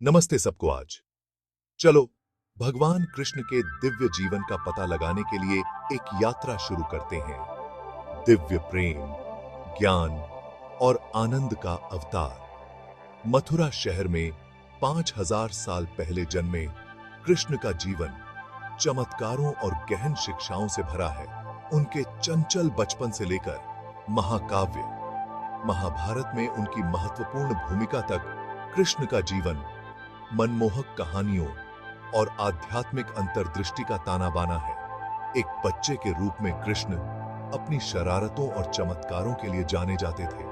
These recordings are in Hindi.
नमस्ते सबको। आज चलो भगवान कृष्ण के दिव्य जीवन का पता लगाने के लिए एक यात्रा शुरू करते हैं। दिव्य प्रेम, ज्ञान और आनंद का अवतार। मथुरा शहर में 5000 साल पहले जन्मे कृष्ण का जीवन चमत्कारों और गहन शिक्षाओं से भरा है। उनके चंचल बचपन से लेकर महाकाव्य महाभारत में उनकी महत्वपूर्ण भूमिका तक कृष्ण का जीवन मनमोहक कहानियों और आध्यात्मिक अंतर्दृष्टि का ताना बाना है। एक बच्चे के रूप में कृष्ण अपनी शरारतों और चमत्कारों के लिए जाने जाते थे।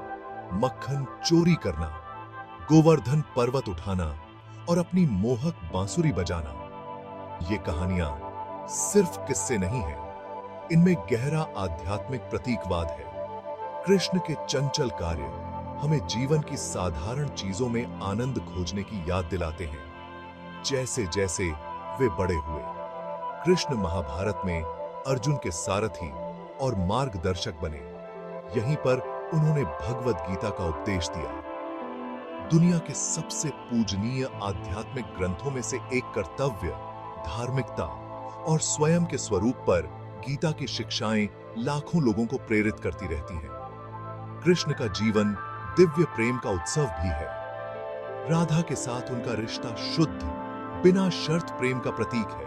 मक्खन चोरी करना, गोवर्धन पर्वत उठाना और अपनी मोहक बांसुरी बजाना। ये कहानियां सिर्फ किस्से नहीं हैं, इनमें गहरा आध्यात्मिक प्रतीकवाद है। कृष्ण के चंचल कार्य हमें जीवन की साधारण चीजों में आनंद खोजने की याद दिलाते हैं। जैसे जैसे वे बड़े हुए, कृष्ण महाभारत में अर्जुन के सारथी और मार्गदर्शक बने। यहीं पर उन्होंने भगवद गीता का उपदेश दिया। दुनिया के सबसे पूजनीय आध्यात्मिक ग्रंथों में से एक कर्तव्य, धार्मिकता और स्वयं के स्वरूप पर गीता की शिक्षाएं लाखों लोगों को प्रेरित करती रहती हैं। कृष्ण का जीवन दिव्य प्रेम का उत्सव भी है। राधा के साथ उनका रिश्ता शुद्ध, बिना शर्त प्रेम का प्रतीक है।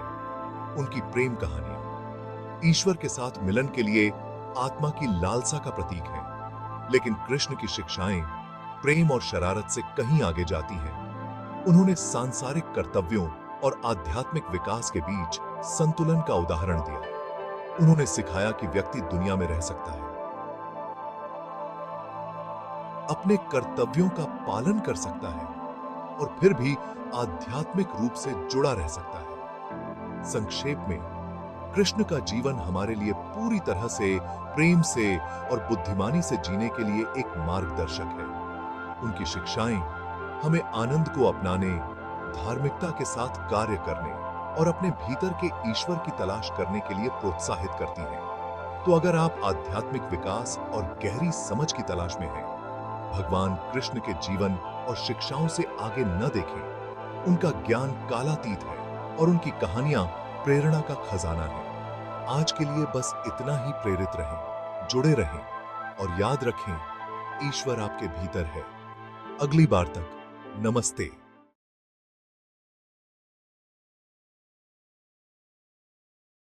उनकी प्रेम कहानी ईश्वर के साथ मिलन के लिए आत्मा की लालसा का प्रतीक है। लेकिन कृष्ण की शिक्षाएं प्रेम और शरारत से कहीं आगे जाती हैं। उन्होंने सांसारिक कर्तव्यों और आध्यात्मिक विकास के बीच संतुलन का उदाहरण दिया। उन्होंने सिखाया कि व्यक्ति दुनिया में रह सकता है, अपने कर्तव्यों का पालन कर सकता है और फिर भी आध्यात्मिक रूप से जुड़ा रह सकता है। संक्षेप में, कृष्ण का जीवन हमारे लिए पूरी तरह से प्रेम से और बुद्धिमानी से जीने के लिए एक मार्गदर्शक है। उनकी शिक्षाएं हमें आनंद को अपनाने, धार्मिकता के साथ कार्य करने और अपने भीतर के ईश्वर की तलाश करने के लिए प्रोत्साहित करती हैं। तो अगर आप आध्यात्मिक विकास और गहरी समझ की तलाश में हैं, भगवान कृष्ण के जीवन और शिक्षाओं से आगे न देखें। उनका ज्ञान कालातीत है और उनकी कहानियां प्रेरणा का खजाना है। आज के लिए बस इतना ही प्रेरित रहें, जुड़े रहें और याद रखें, ईश्वर आपके भीतर है। अगली बार तक नमस्ते।